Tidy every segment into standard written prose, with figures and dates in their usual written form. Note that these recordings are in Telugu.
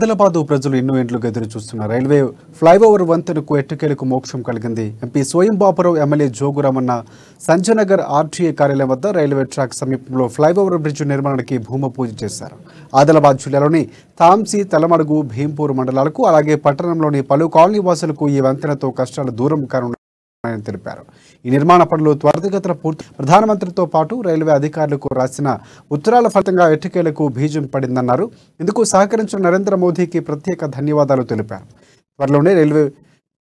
ఆదిలాబాద్ ప్రజలు ఎన్నో ఏండ్లుగా ఎదురు చూస్తున్న రైల్వే ఫ్లైఓవర్ వంతెనకు ఎట్టకేలకు మోక్షం కలిగింది. ఎంపీ స్వయం బాపురావు, ఎమ్మెల్యే జోగురామన్న సంజయనగర్ ఆర్టీఏ కార్యాలయం వద్ద రైల్వే ట్రాక్ సమీపంలో ఫ్లైఓవర్ బ్రిడ్జ్ నిర్మాణానికి భూమి పూజ చేశారు. ఆదిలాబాద్ జిల్లాలోని తాంసీ, తలమడుగు, భీంపూర్ మండలాలకు అలాగే పట్టణంలోని పలు కాలనీ వాసులకు ఈ వంతెనతో కష్టాలు దూరం కానున్నాయి తెలిపారు. ఈ నిర్మాణ పనులు త్వరితగతిన పూర్తి ప్రధానమంత్రితో పాటు రైల్వే అధికారులకు రాసిన ఉత్తరాల ఫలితంగా ఎట్టకేలకు బీజం పడిందన్నారు. ఇందుకు సహకరించిన నరేంద్ర మోదీకి ప్రత్యేక ధన్యవాదాలు తెలిపారు. త్వరలోనే రైల్వే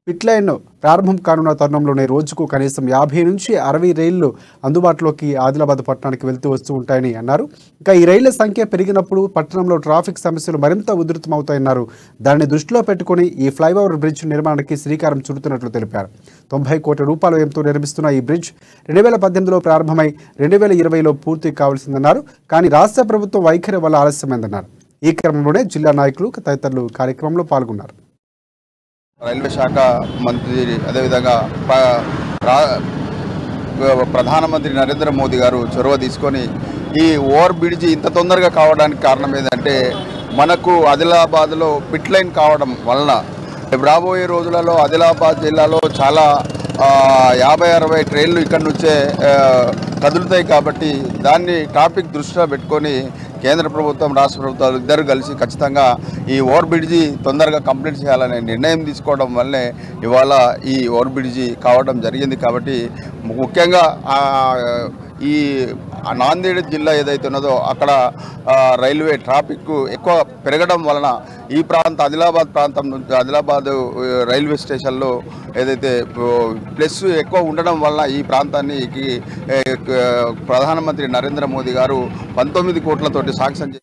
పిట్ లైన్ ప్రారంభం కానున్న తరుణంలోనే రోజుకు కనీసం 50 నుంచి 60 రైళ్లు అందుబాటులోకి ఆదిలాబాద్ పట్టణానికి వెళ్తూ వస్తూ ఉంటాయని అన్నారు. ఇంకా ఈ రైళ్ల సంఖ్య పెరిగినప్పుడు పట్టణంలో ట్రాఫిక్ సమస్యలు మరింత ఉధృతమవుతాయన్నారు. దానిని దృష్టిలో పెట్టుకుని ఈ ఫ్లైఓవర్ బ్రిడ్జ్ నిర్మాణానికి శ్రీకారం చుడుతున్నట్లు తెలిపారు. 90 కోట్ల రూపాయల వ్యయంతో నిర్మిస్తున్న ఈ బ్రిడ్జ్ 2018లో ప్రారంభమై 2020లో పూర్తి కావాల్సిందన్నారు. కానీ రాష్ట్ర ప్రభుత్వం వైఖరి వల్ల ఆలస్యమైందన్నారు. ఈ క్రమంలోనే జిల్లా నాయకులు తదితరులు కార్యక్రమంలో పాల్గొన్నారు. రైల్వే శాఖ మంత్రి అదేవిధంగా ప్రధానమంత్రి నరేంద్ర మోదీ గారు చొరవ తీసుకొని ఈ ఓవర్ బ్రిడ్జి ఇంత తొందరగా కావడానికి కారణం ఏంటంటే మనకు ఆదిలాబాద్లో పిట్ లైన్ కావడం వలన రాబోయే రోజులలో ఆదిలాబాద్ జిల్లాలో చాలా 50-60 ట్రైన్లు ఇక్కడ నుంచే కదులుతాయి. కాబట్టి దాన్ని ట్రాఫిక్ దృష్టిలో పెట్టుకొని కేంద్ర ప్రభుత్వం, రాష్ట్ర ప్రభుత్వాలు ఇద్దరు కలిసి ఖచ్చితంగా ఈ ఓవర్ బ్రిడ్జి తొందరగా కంప్లీట్ చేయాలనే నిర్ణయం తీసుకోవడం వల్లే ఇవాళ ఈ ఓవర్ బ్రిడ్జి కావడం జరిగింది. కాబట్టి ముఖ్యంగా ఈ నాందేడ్ జిల్లా ఏదైతే ఉన్నదో అక్కడ రైల్వే ట్రాఫిక్ ఎక్కువ పెరగడం వలన ఈ ఆదిలాబాద్ ప్రాంతం నుంచి ఆదిలాబాద్ రైల్వే స్టేషన్లో ఏదైతే ప్లస్ ఎక్కువ ఉండడం వలన ఈ ప్రాంతానికి ప్రధానమంత్రి నరేంద్ర మోదీ గారు 19 కోట్లతోటి శాంక్షన్